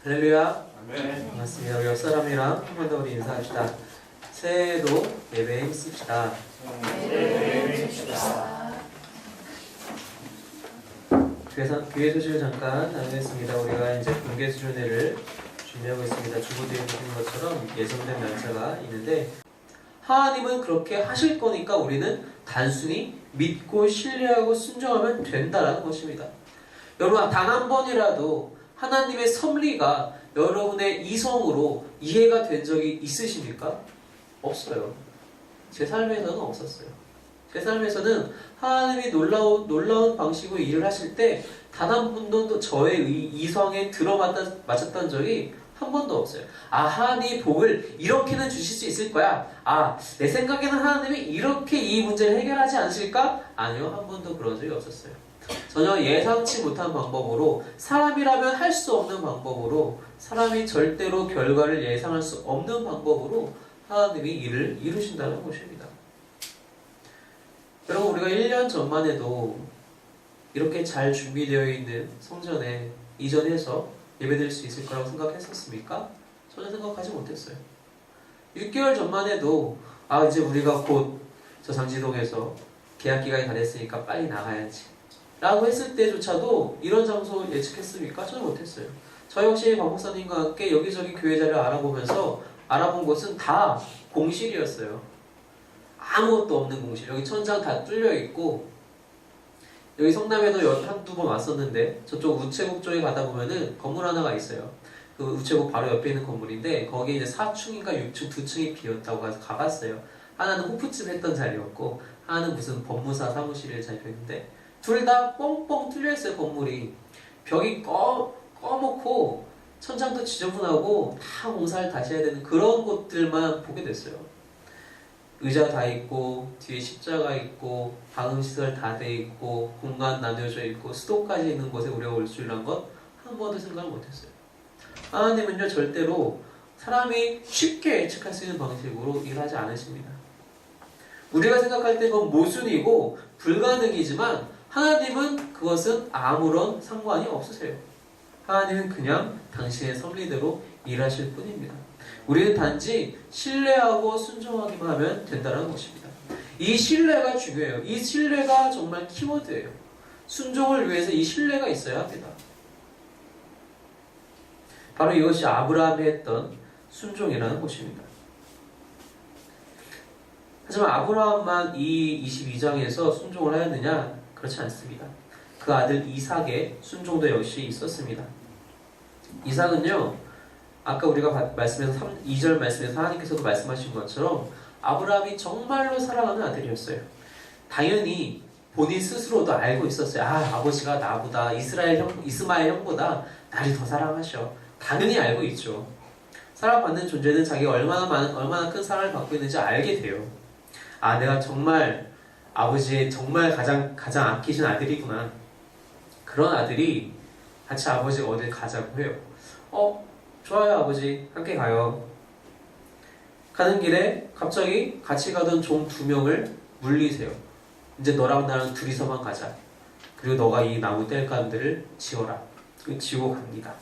할렐루야. 아멘. 반갑습니다. 우리 옆 사람이랑 한 번 더 우리 인사합시다. 새해에도 예배에 힘씁시다. 교회 소식을 잠깐 나누겠습니다. 우리가 이제 공개 수련회를 준비하고 있습니다. 주보도에 보시는 것처럼 예정된 날짜가 있는데 하나님은 그렇게 하실 거니까 우리는 단순히 믿고 신뢰하고 순종하면 된다라는 것입니다. 여러분 단 한 번이라도 하나님의 섭리가 여러분의 이성으로 이해가 된 적이 있으십니까? 없어요. 제 삶에서는 없었어요. 제 삶에서는 하나님이 놀라운 방식으로 일을 하실 때 단 한 번도 저의 이성에 들어맞았던 적이 한 번도 없어요. 아, 하나님이 복을 이렇게는 주실 수 있을 거야. 아, 내 생각에는 하나님이 이렇게 이 문제를 해결하지 않으실까? 아니요, 한 번도 그런 적이 없었어요. 전혀 예상치 못한 방법으로, 사람이라면 할 수 없는 방법으로, 사람이 절대로 결과를 예상할 수 없는 방법으로 하나님이 일을 이루신다는 것입니다. 여러분, 우리가 1년 전만 해도 이렇게 잘 준비되어 있는 성전에 이전해서 예배드릴 수 있을 거라고 생각했었습니까? 전혀 생각하지 못했어요. 6개월 전만 해도 이제 우리가 곧 저 장지동에서 계약 기간이 다 됐으니까 빨리 나가야지 라고 했을 때조차도 이런 장소 예측했습니까? 전혀 못했어요. 저 역시 박 목사님과 함께 여기저기 교회 자리를 알아보면서 알아본 곳은 다 공실이었어요. 아무것도 없는 공실. 여기 천장 다 뚫려있고, 여기 성남에도 한두 번 왔었는데 저쪽 우체국 쪽에 가다 보면은 건물 하나가 있어요. 그 우체국 바로 옆에 있는 건물인데 거기에 이제 4층인가 6층 두 층이 비었다고 해서 가봤어요. 하나는 호프집 했던 자리였고 하나는 무슨 법무사 사무실에 잡혀있는데 둘 다 뻥뻥 뚫려있어요. 건물이 벽이 꺼놓고 천장도 지저분하고 다 공사를 다시 해야 되는 그런 곳들만 보게 됐어요. 의자 다 있고 뒤에 십자가 있고 방음시설 다 돼 있고 공간 나뉘어져 있고 수도까지 있는 곳에 우리가 올 줄이란 것 한 번도 생각을 못했어요. 하나님은요 절대로 사람이 쉽게 예측할 수 있는 방식으로 일하지 않으십니다. 우리가 생각할 때 그건 모순이고 불가능이지만 하나님은 그것은 아무런 상관이 없으세요. 하나님은 그냥 당신의 섭리대로 일하실 뿐입니다. 우리는 단지 신뢰하고 순종하기만 하면 된다는 것입니다. 이 신뢰가 중요해요. 이 신뢰가 정말 키워드예요. 순종을 위해서 이 신뢰가 있어야 합니다. 바로 이것이 아브라함이 했던 순종이라는 것입니다. 하지만 아브라함만 이 22장에서 순종을 하였느냐? 그렇지 않습니다. 그 아들 이삭의 순종도 역시 있었습니다. 이삭은요, 아까 우리가 말씀에서 2절 말씀에서 하나님께서도 말씀하신 것처럼 아브라함이 정말로 사랑하는 아들이었어요. 당연히 본인 스스로도 알고 있었어요. 아버지가 나보다 이스마엘 형보다 나를 더 사랑하셔. 당연히 알고 있죠. 사랑받는 존재는 자기가 얼마나 큰 사랑을 받고 있는지 알게 돼요. 내가 정말 아버지의 정말 가장 아끼신 아들이구나. 그런 아들이 같이 아버지가 어딜 가자고 해요. 좋아요 아버지, 함께 가요. 가는 길에 갑자기 같이 가던 종 2명을 물리세요. 이제 너랑 나랑 둘이서만 가자. 그리고 너가 이 나무 땔감들을 지어라. 지고 갑니다.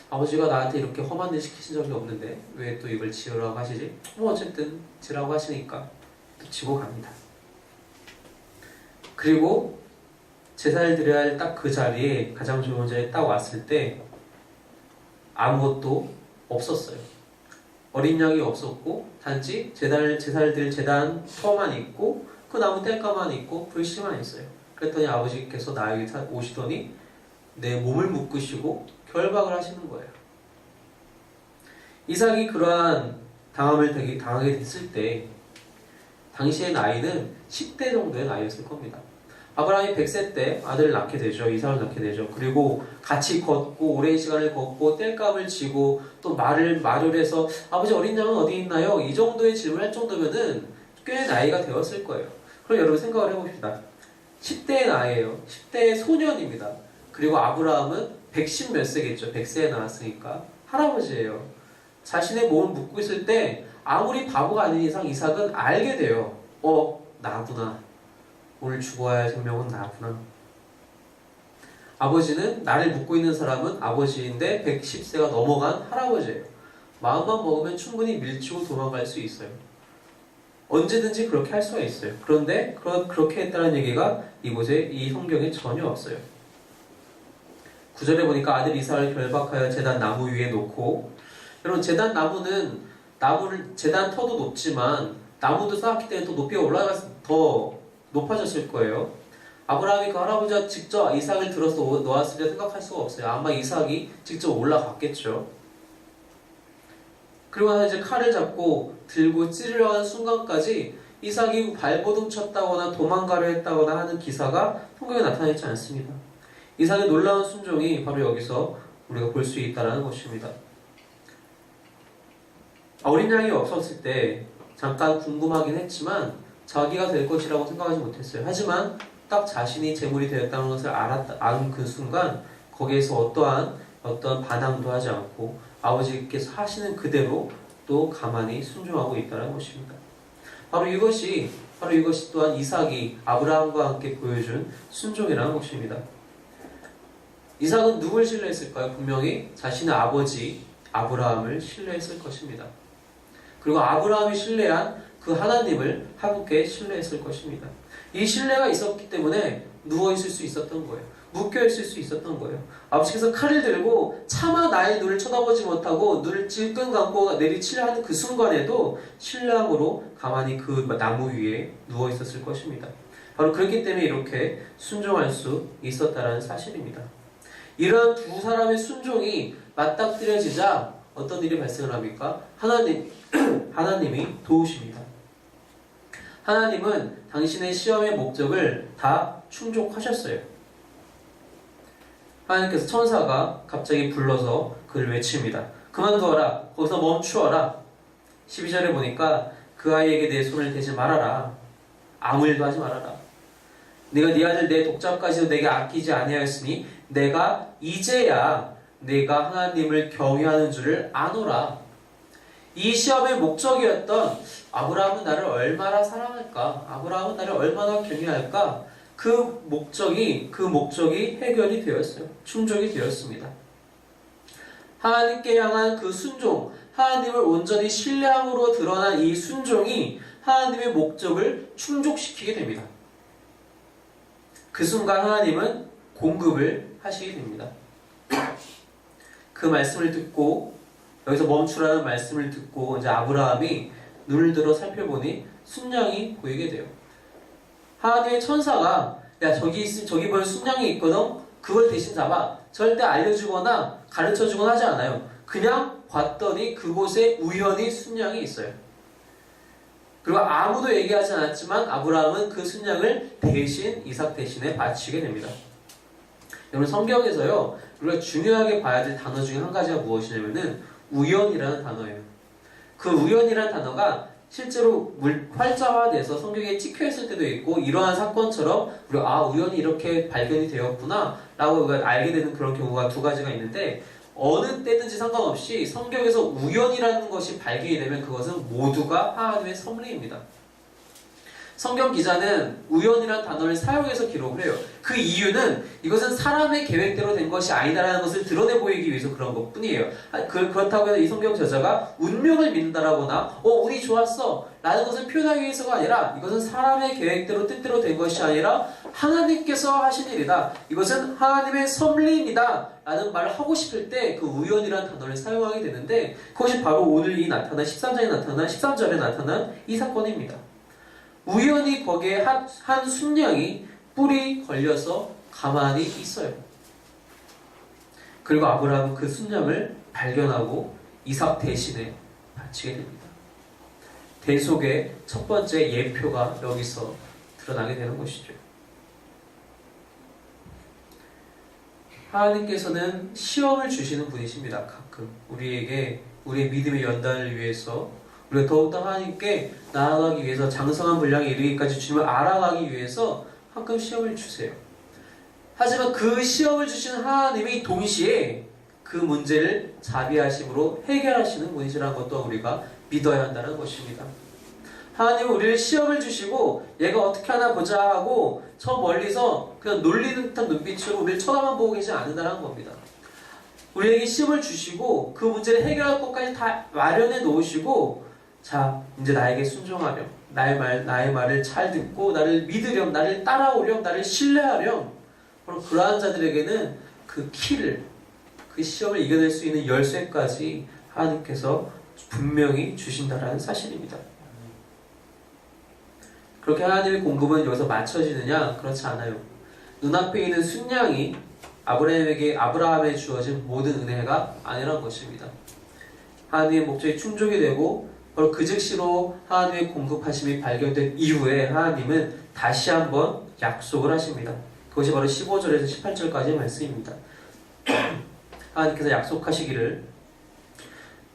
아버지가 나한테 이렇게 험한 일 시키신 적이 없는데 왜 또 이걸 지으라고 하시지? 어쨌든 지라고 하시니까 또 지고 갑니다. 그리고 제사를 드려야 할 딱 그 자리에, 가장 좋은 자리에 딱 왔을 때 아무것도 없었어요. 어린 양이 없었고 단지 제사를 드릴 제단 터만 있고 그 나무 땔감만 있고 불씨만 있어요. 그랬더니 아버지께서 나에게 오시더니 내 몸을 묶으시고 결박을 하시는 거예요. 이삭이 그러한 당하게 됐을 때 당시의 나이는 10대 정도의 나이였을 겁니다. 아브라함이 100세 때 아들을 낳게 되죠. 이삭을 낳게 되죠. 그리고 같이 걷고 오랜 시간을 걷고 땔감을 지고 또 말을 해서 아버지 어린 양은 어디 있나요? 이 정도의 질문을 할 정도면은 꽤 나이가 되었을 거예요. 그럼 여러분 생각을 해봅시다. 10대의 나이예요. 10대의 소년입니다. 그리고 아브라함은 110 몇 세겠죠. 100세에 나왔으니까 할아버지예요. 자신의 몸을 묶고 있을 때 아무리 바보가 아닌 이상 이삭은 알게 돼요. 나구나. 오늘 죽어야 할 생명은 나구나. 아버지는 나를 묻고 있는 사람은 아버지인데 110세가 넘어간 할아버지예요. 마음만 먹으면 충분히 밀치고 도망갈 수 있어요. 언제든지 그렇게 할 수가 있어요. 그런데 그렇게 했다는 얘기가 이곳에 이 성경에 전혀 없어요. 9절에 보니까 아들 이삭을 결박하여 제단 나무 위에 놓고, 여러분 제단 나무는 제단 터도 높지만 나무도 쌓았기 때문에 더 높이가 올라가서 더 높아졌을 거예요. 아브라함이 그 할아버지가 직접 이삭을 들어서 놓았을 때 생각할 수가 없어요. 아마 이삭이 직접 올라갔겠죠. 그리고 나서 이제 칼을 잡고 들고 찌르려 하는 순간까지 이삭이 발버둥 쳤다거나 도망가려 했다거나 하는 기사가 성경에 나타나지 않습니다. 이삭의 놀라운 순종이 바로 여기서 우리가 볼 수 있다는 것입니다. 어린 양이 없었을 때 잠깐 궁금하긴 했지만 자기가 될 것이라고 생각하지 못했어요. 하지만 딱 자신이 제물이 되었다는 것을 아는 그 순간 거기에서 어떠한 반항도 하지 않고 아버지께서 하시는 그대로 또 가만히 순종하고 있다는 것입니다. 바로 이것이 또한 이삭이 아브라함과 함께 보여준 순종이라는 것입니다. 이삭은 누굴 신뢰했을까요? 분명히 자신의 아버지 아브라함을 신뢰했을 것입니다. 그리고 아브라함이 신뢰한 그 하나님을 함께 신뢰했을 것입니다. 이 신뢰가 있었기 때문에 누워있을 수 있었던 거예요. 묶여있을 수 있었던 거예요. 아버지께서 칼을 들고 차마 나의 눈을 쳐다보지 못하고 눈을 질끈 감고 내리치려 하는 그 순간에도 신뢰함으로 가만히 그 나무 위에 누워있었을 것입니다. 바로 그렇기 때문에 이렇게 순종할 수 있었다는 사실입니다. 이러한 두 사람의 순종이 맞닥뜨려지자 어떤 일이 발생을 합니까? 하나님이 도우십니다. 하나님은 당신의 시험의 목적을 다 충족하셨어요. 하나님께서 천사가 갑자기 불러서 그를 외칩니다. 그만두어라. 거기서 멈추어라. 12절에 보니까 그 아이에게 내 손을 대지 말아라. 아무 일도 하지 말아라. 네가 네 아들 내 독자까지도 내게 아끼지 아니하였으니 내가 이제야 네가 하나님을 경외하는 줄을 아노라. 이 시험의 목적이었던 아브라함은 나를 얼마나 사랑할까? 아브라함은 나를 얼마나 경외할까? 그 목적이 해결이 되었어요. 충족이 되었습니다. 하나님께 향한 그 순종, 하나님을 온전히 신뢰함으로 드러난 이 순종이 하나님의 목적을 충족시키게 됩니다. 그 순간 하나님은 공급을 하시게 됩니다. 그 말씀을 듣고 여기서 멈추라는 말씀을 듣고 이제 아브라함이 눈을 들어 살펴보니 순양이 보이게 돼요. 하나님의 천사가 야 저기 보면 순양이 있거든. 그걸 대신 잡아. 절대 알려주거나 가르쳐주거나 하지 않아요. 그냥 봤더니 그곳에 우연히 순양이 있어요. 그리고 아무도 얘기하지 않았지만 아브라함은 그 순양을 대신 이삭 대신에 바치게 됩니다. 여러분 성경에서요 우리가 중요하게 봐야 될 단어 중에 한 가지가 무엇이냐면은 우연이라는 단어예요. 그 우연이라는 단어가 실제로 활자화돼서 성경에 찍혀있을 때도 있고 이러한 사건처럼 우리가 우연히 이렇게 발견이 되었구나 라고 우리가 알게 되는 그런 경우가 두 가지가 있는데 어느 때든지 상관없이 성경에서 우연이라는 것이 발견이 되면 그것은 모두가 하나님의 섭리입니다. 성경 기자는 우연이라는 단어를 사용해서 기록을 해요. 그 이유는 이것은 사람의 계획대로 된 것이 아니다라는 것을 드러내 보이기 위해서 그런 것 뿐이에요. 그렇다고 해서 이 성경 저자가 운명을 믿는다라거나 운이 좋았어 라는 것을 표현하기 위해서가 아니라 이것은 사람의 계획대로 뜻대로 된 것이 아니라 하나님께서 하신 일이다. 이것은 하나님의 섭리입니다 라는 말을 하고 싶을 때 그 우연이라는 단어를 사용하게 되는데 그것이 바로 오늘 13절에 나타난 이 사건입니다. 우연히 거기에 한 순양이 뿔이 걸려서 가만히 있어요. 그리고 아브라함은 그 순양을 발견하고 이삭 대신에 바치게 됩니다. 대속의 첫 번째 예표가 여기서 드러나게 되는 것이죠. 하나님께서는 시험을 주시는 분이십니다. 가끔 우리에게 우리의 믿음의 연단을 위해서 우리가 더욱더 하나님께 나아가기 위해서 장성한 분량에 이르기까지 주님을 알아가기 위해서 가끔 시험을 주세요. 하지만 그 시험을 주시는 하나님이 동시에 그 문제를 자비하심으로 해결하시는 분이시라는 것도 우리가 믿어야 한다는 것입니다. 하나님은 우리를 시험을 주시고 얘가 어떻게 하나 보자 하고 저 멀리서 그냥 놀리는 듯한 눈빛으로 우리를 쳐다만 보고 계시지 않는다는 겁니다. 우리에게 시험을 주시고 그 문제를 해결할 것까지 다 마련해 놓으시고, 자, 이제 나에게 순종하렴, 나의 말을 잘 듣고 나를 믿으렴, 나를 따라오렴, 나를 신뢰하렴. 바로 그러한 자들에게는 그 키를, 그 시험을 이겨낼 수 있는 열쇠까지 하나님께서 분명히 주신다라는 사실입니다. 그렇게 하나님의 공급은 여기서 맞춰지느냐? 그렇지 않아요. 눈앞에 있는 순양이 아브라함에 주어진 모든 은혜가 아니란 것입니다. 하나님의 목적이 충족이 되고 바로 그 즉시로 하나님의 공급하심이 발견된 이후에 하나님은 다시 한번 약속을 하십니다. 그것이 바로 15절에서 18절까지의 말씀입니다. 하나님께서 약속하시기를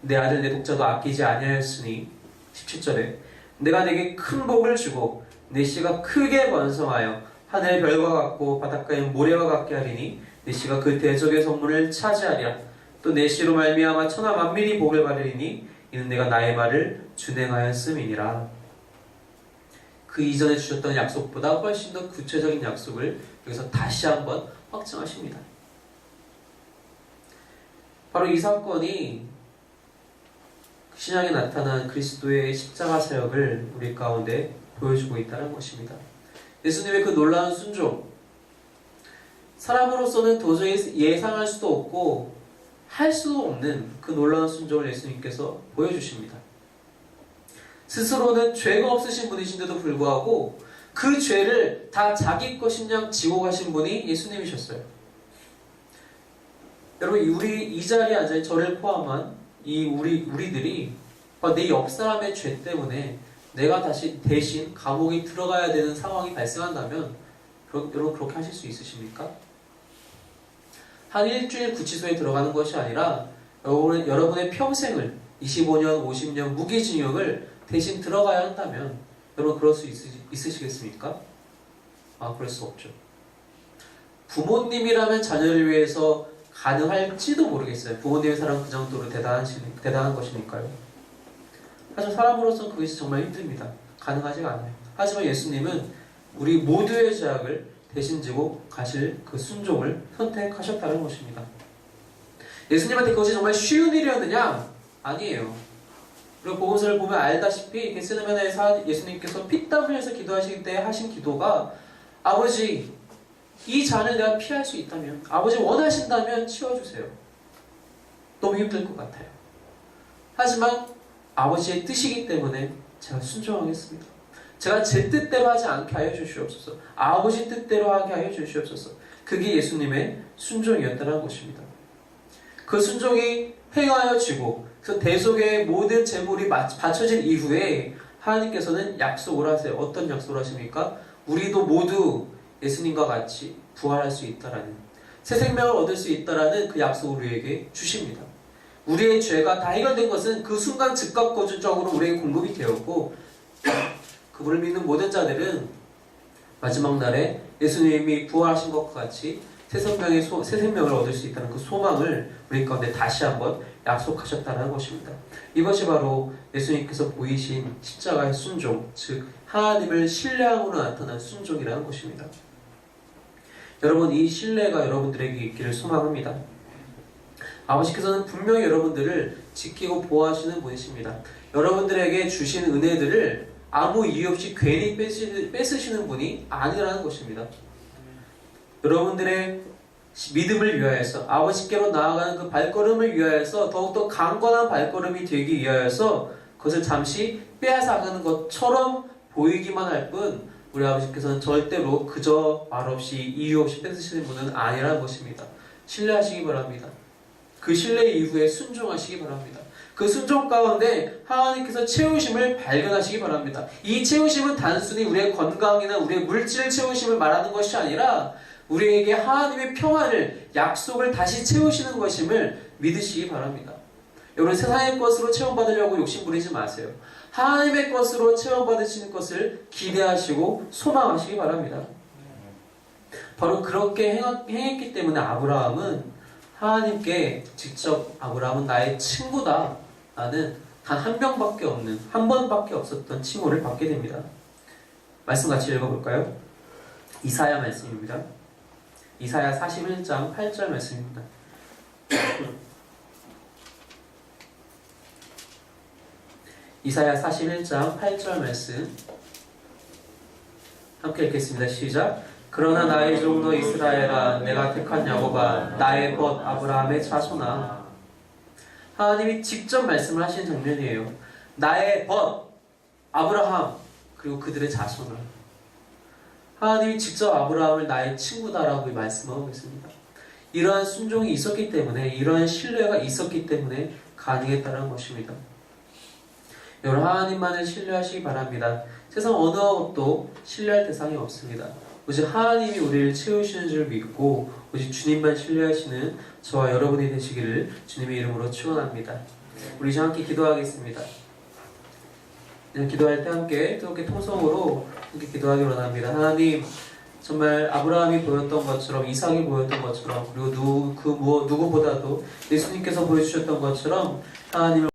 내 아들 내 독자도 아끼지 아니하였으니 17절에 내가 내게 큰 복을 주고 내 씨가 크게 번성하여 하늘의 별과 같고 바닷가의 모래와 같게 하리니 내 씨가 그 대적의 선물을 차지하리라. 또 내 씨로 말미암아 천하 만민이 복을 받으리니 이는 내가 나의 말을 준행하였음이니라. 그 이전에 주셨던 약속보다 훨씬 더 구체적인 약속을 여기서 다시 한번 확증하십니다. 바로 이 사건이 신약에 나타난 그리스도의 십자가 사역을 우리 가운데 보여주고 있다는 것입니다. 예수님의 그 놀라운 순종, 사람으로서는 도저히 예상할 수도 없고 할 수도 없는 그 놀라운 순종을 예수님께서 보여주십니다. 스스로는 죄가 없으신 분이신데도 불구하고 그 죄를 다 자기 것인 양 지고 가신 분이 예수님이셨어요. 여러분, 우리 이 자리에 앉아 저를 포함한 우리들이 내 옆 사람의 죄 때문에 내가 다시 대신 감옥에 들어가야 되는 상황이 발생한다면 여러분 그렇게 하실 수 있으십니까? 한 일주일 구치소에 들어가는 것이 아니라 여러분의 평생을 25년, 50년 무기징역을 대신 들어가야 한다면 여러분 그럴 수 있으시겠습니까? 그럴 수 없죠. 부모님이라면 자녀를 위해서 가능할지도 모르겠어요. 부모님의 사랑 그 정도로 대단한 것이니까요. 하지만 사람으로서는 그것이 정말 힘듭니다. 가능하지가 않아요. 하지만 예수님은 우리 모두의 죄악을 대신 지고 가실 그 순종을 선택하셨다는 것입니다. 예수님한테 그것이 정말 쉬운 일이었느냐? 아니에요. 그리고 복음서를 보면 알다시피 겟세마네에서 예수님께서 피땀 흘려서 기도하실 때 하신 기도가 아버지, 이 잔을 내가 피할 수 있다면, 아버지 원하신다면 치워주세요. 너무 힘들 것 같아요. 하지만 아버지의 뜻이기 때문에 제가 순종하겠습니다. 제가 제 뜻대로 하지 않게 하여 주시옵소서. 아버지 뜻대로 하게 하여 주시옵소서. 그게 예수님의 순종이었다는 것입니다. 그 순종이 행하여지고 그 대속의 모든 제물이 바쳐진 이후에 하나님께서는 약속을 하세요. 어떤 약속을 하십니까? 우리도 모두 예수님과 같이 부활할 수 있다라는, 새 생명을 얻을 수 있다라는 그 약속을 우리에게 주십니다. 우리의 죄가 다 해결된 것은 그 순간 즉각 거주적으로 우리에게 공급이 되었고, 그분을 믿는 모든 자들은 마지막 날에 예수님이 부활하신 것과 같이 새 생명을 얻을 수 있다는 그 소망을 우리 가운데 다시 한번 약속하셨다는 것입니다. 이것이 바로 예수님께서 보이신 십자가의 순종, 즉 하나님을 신뢰함으로 나타난 순종이라는 것입니다. 여러분, 이 신뢰가 여러분들에게 있기를 소망합니다. 아버지께서는 분명히 여러분들을 지키고 보호하시는 분이십니다. 여러분들에게 주신 은혜들을 아무 이유 없이 괜히 뺏으시는 분이 아니라는 것입니다. 여러분들의 믿음을 위하여서, 아버지께로 나아가는 그 발걸음을 위하여서, 더욱더 강건한 발걸음이 되기 위하여서 그것을 잠시 빼앗아가는 것처럼 보이기만 할 뿐, 우리 아버지께서는 절대로 그저 말없이 이유 없이 뺏으시는 분은 아니라는 것입니다. 신뢰하시기 바랍니다. 그 신뢰 이후에 순종하시기 바랍니다. 그 순종 가운데 하나님께서 채우심을 발견하시기 바랍니다. 이 채우심은 단순히 우리의 건강이나 우리의 물질 채우심을 말하는 것이 아니라 우리에게 하나님의 평안을, 약속을 다시 채우시는 것임을 믿으시기 바랍니다. 여러분, 세상의 것으로 체험받으려고 욕심부리지 마세요. 하나님의 것으로 체험받으시는 것을 기대하시고 소망하시기 바랍니다. 바로 그렇게 행했기 때문에 아브라함은 하나님께 직접 아브라함은 나의 친구다 라는 단 한 명밖에 없는, 한 번밖에 없었던 칭호를 받게 됩니다. 말씀 같이 읽어볼까요? 이사야 말씀입니다. 이사야 41장 8절 말씀입니다. 이사야 41장 8절 말씀 함께 읽겠습니다. 시작. 그러나 나의 종 너 이스라엘아, 내가 택한 야곱아, 나의 벗 아브라함의 자손아. 하나님이 직접 말씀을 하시는 장면이에요. 나의 벗 아브라함, 그리고 그들의 자손을. 하나님이 직접 아브라함을 나의 친구다라고 말씀하고 있습니다. 이러한 순종이 있었기 때문에, 이러한 신뢰가 있었기 때문에 가능했다는 것입니다. 여러분, 하나님만을 신뢰하시기 바랍니다. 세상 어느 것도 신뢰할 대상이 없습니다. 오직 하나님이 우리를 채우시는 줄 믿고 오직 주님만 신뢰하시는 저와 여러분이 되시기를 주님의 이름으로 축원합니다. 우리 이제 함께 기도하겠습니다. 기도할 때 함께 뜨겁게 통성으로 함께 기도하기 원합니다. 하나님, 정말 아브라함이 보였던 것처럼, 이삭이 보였던 것처럼, 그리고 누구보다도 예수님께서 보여주셨던 것처럼 하나님을